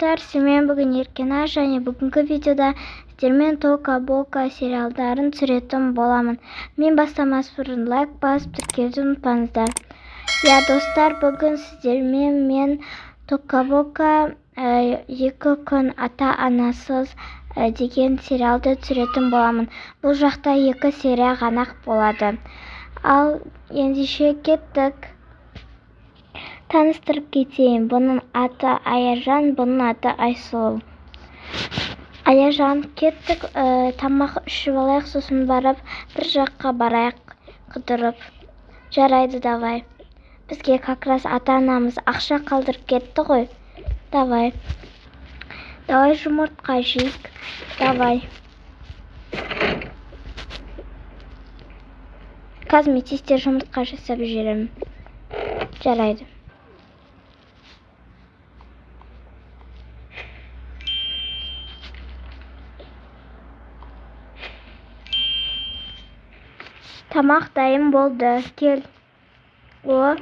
достар, мен бүгін Еркена, және бүгінгі видеода сіздермен Тока-Бока сериалдарын түсіретін боламын. Мен бастамас бұрын лайк басып тіркелуді ұмытпаңыздар. Достар, бүгін сіздермен мен Тока-Бока 2 күн ата-анасыз деген сериалды түсіретін боламын. Бұл жақта 2 серия ғана болады. Ал ендеше кеттік. Таныстырып кетейін. Бұның аты Аяжан, бұның аты Айсұлу. Аяжан, кеттік, тамақ ішіп алайық, сосын барып бір жаққа барайық қыдырып. Жарайды, давай. Бізге как раз ата-анамыз ақша қалдырып кетті ғой. Давай. Давай жұмыртқа жейік. Давай. Қазір мен тез жұмыртқа жасап жіберемін. Жарайды. Тамақ дайын болды. Кел. О.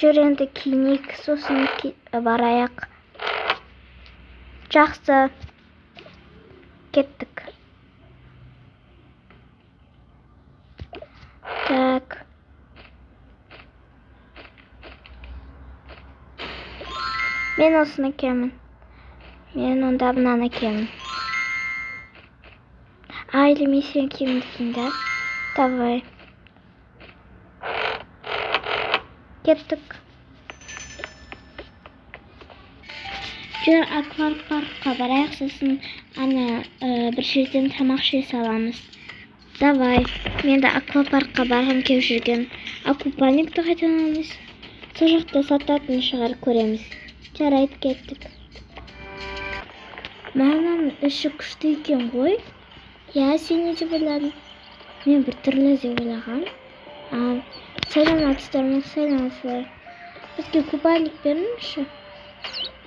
Жүр енді киінейік, сосын барайық. Жақсы. Кеттік. Так. Мен осыны кемін. Мен онда мынаны кемін. Или мен сен кемдікін, да? Давай. Кеттік. Жүр аквапаркқа барайық, сосын бір жерден тамақ жей саламыз. Давай. Мен де аквапаркқа барғым кеп жүрген. Аквапаникті қайтан аламыз. Сол жақта сататын шығар, көреміз. Жарайды, кеттік. Маманың іші күшті екен ғой. Сен не деп ойладың? Мен бір түрлі деп ойлаған. Саламатсыздар, саламатсыздар. Бізге купальник беріңізші.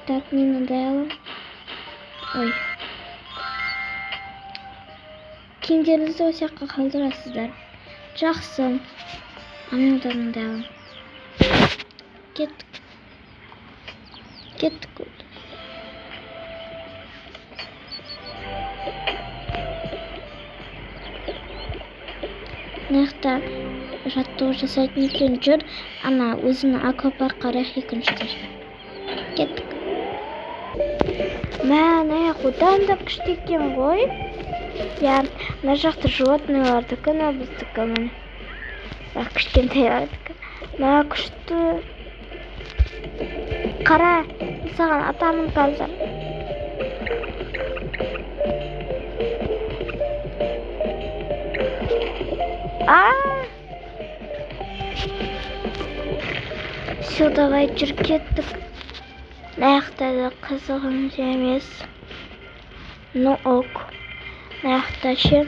Так, мен ондай алам. Ой. Киімдеріңізді осы жаққа қалдырасыздар. Жақсы. Мен одан ондай алам. Кеттік. Кеттік. Мынаяқта жаттығу жасайтын екен. Жүр, өзінің аквапаркқа қарайық екіншіден. Кеттік. Мынаяқ одан да күшті екен ғой. Мына жақта животныйлардікі, біздікі міне. Кішкентайлардікі. Мына күшті. Қара, саған атамын қазір. Все, давай, жүр кеттік. Мынаяқта да қызығым емес. Ну ок. Мынаяқта ше.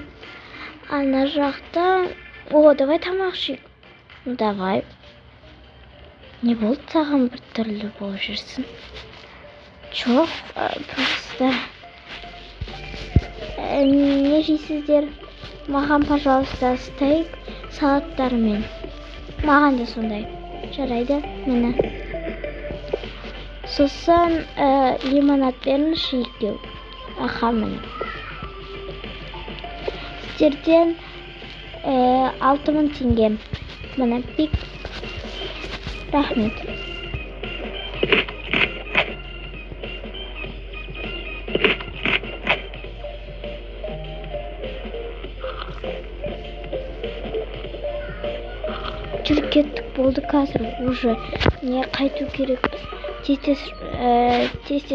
Ана жақта. О, давай тамақ жейік. Ну давай. Не болды саған бір түрлі болып жүрсін? Жоқ, просто. Не жейсіздер? Маған, пожалуйста, стейк салаттармен. Маған да сондай. Жарайды, мені. Сосын лимонад беріңізші екеу. Міне. Сіздерден 6000 теңге. Міне, пик. Рахмет. Жүр кеттік, болды қазір уже не қайту керекпіз. Тез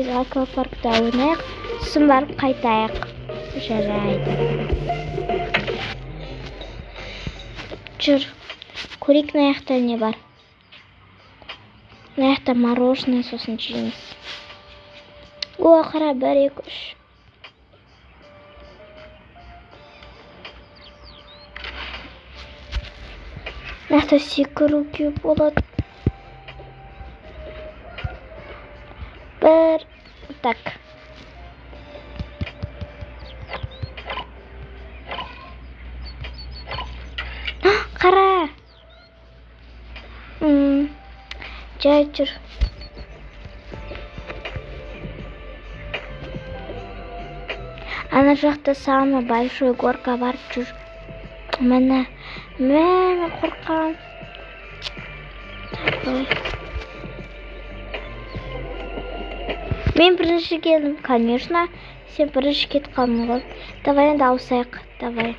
аквапаркта ойнайық, сосын барып қайтайық. Жарайды. Жүр, көрейік мынаяқта не бар. Мынаяқта мороженое, сосын жейміз. О, қара, 1, 2, 3. Мынаяқта секіруге болады. 1. Так. Жай жүр. Ана жақта самый большой горка бар, жүр. Міне, мен қорқам. Мен бірінші келдім, конечно. Сен бірінші кетіп қалдың ғой. Давай енді ауысайық, давай.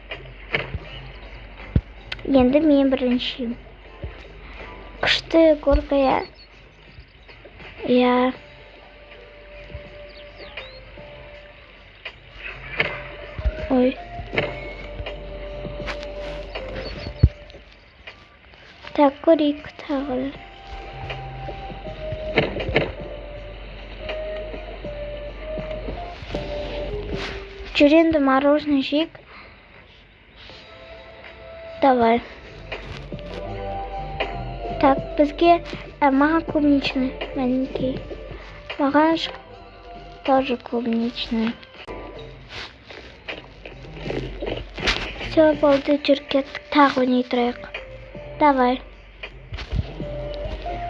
Енді мен біріншiyim. Күшті горка, я. Я. Ой. Так, көрейік тағы. Жүр енді мороженое жейік. Давай. Так, бізге маған клубничный. Мәнекей. Маған тоже клубничный. Все, болды, жүр кеттік. Тағы ойнай тұрайық. Давай.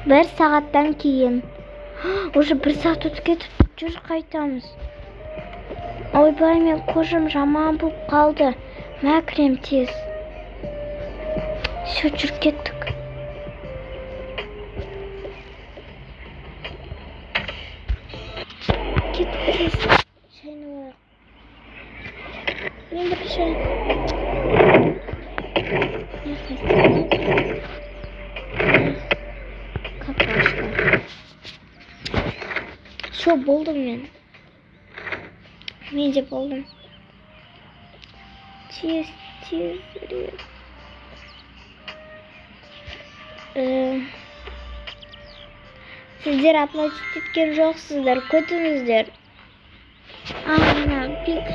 1 сағаттан кейін. Уже 1 сағат өтіп кетіп, жүр қайтамыз. Ойбай, мен кожам жаман болып қалды. Мә кірем тез. Все, жүр кеттік. Кеттік тез. Шайны ойық. Мен бір шай. Какашка. Все, болдым мен. Мен де болдым. Тез. Сіздер оплатить еткен жоқсыздар, көтіңіздер. Ана, бик.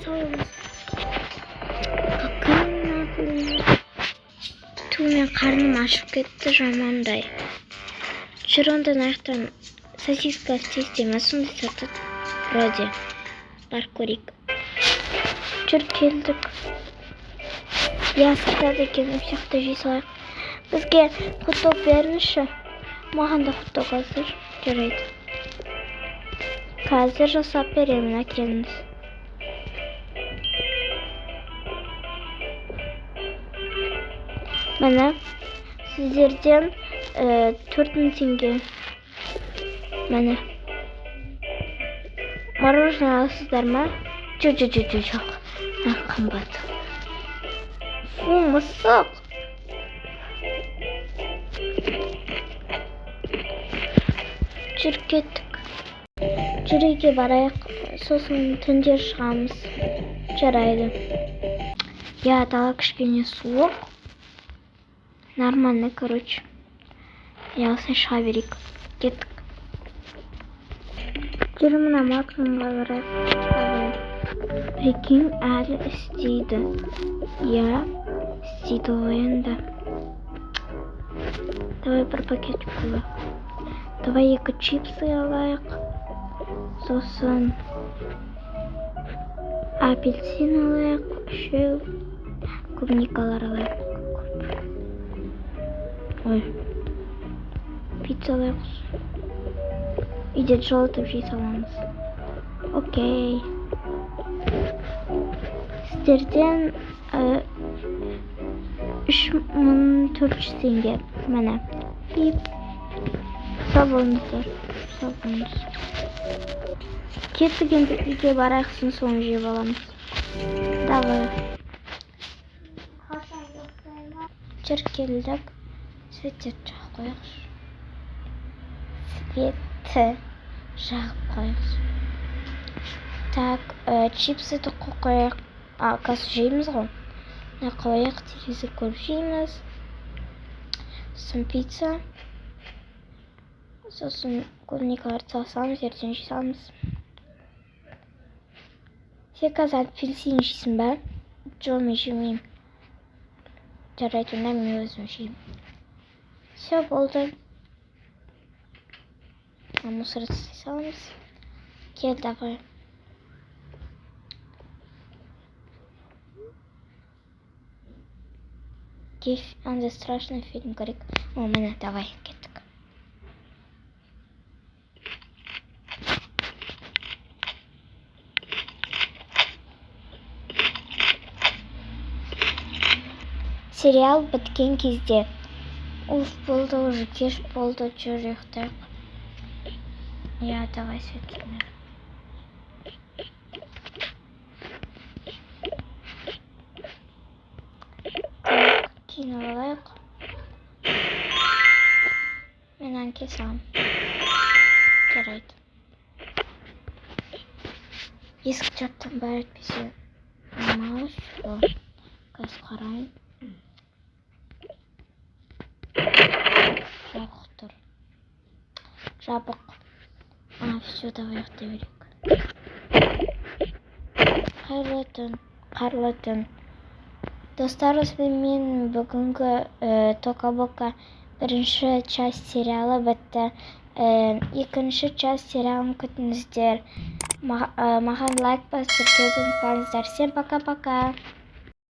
Сауымыз. Мен қарным ашып кетті жамандай. Жүр онда наяқтан сосиска в тесте сондай сатып. Вроде. Бар көрейік. Жүр келдік. Я сатады екен, сияқты жей салайық. Бізге хот-дог беріңізші. Маған да хот-дог қазір. Жарайды. Қазір жасап беремін, әкеліңіз. Міне, сіздерден 4000 теңге. Міне. Мороженое аласыздар ма? Жоқ. Қымбат. Фу, мысық. Жүр кеттік. Жүр үйге барайық. Сосын түнде шығамыз. Жарайды. Я, дала кішкене суық. Нормально, короче. Я осылай шыға берейік. Кеттік. Жүр мына максимумға барайық. Прикинь, әлі істейді. Я, істейді ғой енді. Давай бір пакетик алайық. Давай 2 чипсы алайық. Сосын апельсин алайық. Үшеу клубникалар алайық. Ой. Пицца алайық. Үйде жылытып жей саламыз. Окей. Сіздерден 3400 теңге. Міне. Бип. Сау болыңыздар. Кеттік енді үйге барайықсын, соны жеп аламыз. Давай. Жүр келдік. Светті жағып қойықшы. Так, чипсыды қойық. Қазір жейміз ғой. Қойық, телевизор көріп жейміз. Сосын пицца. Сосын клубникаларды салсамыз, ертең жей саламыз. Сен қазір апельсин жейсің ба? Жоқ, мен жемеймін. Жарайды, онда мен өзім жеймін. Все, болды. Мусорды саламыз. Кел, давай. Андай страшный фильм көрейік. О, міне, давай, кеттік. сериал біткен кезде. Уф, болды уже, кеш болды, жүр ұйықтайық. Я, давай сөйткенер. Так, киініп алайық. Мен әнке салам. Жарайды. Есік жаптан бәрі етпесе. Мал що? Қазір қарайын. Жабық тұр. Жабық. Все, давай ұйықтай берейік. Қайырлы түн. Достар, мен бүгінгі Тока-Бока бірінші часть сериалы бітті. Екінші часть сериалын күтіңіздер. Маған лайк басып, тіркелуді ұмытпаңыздар. Всем пока-пока.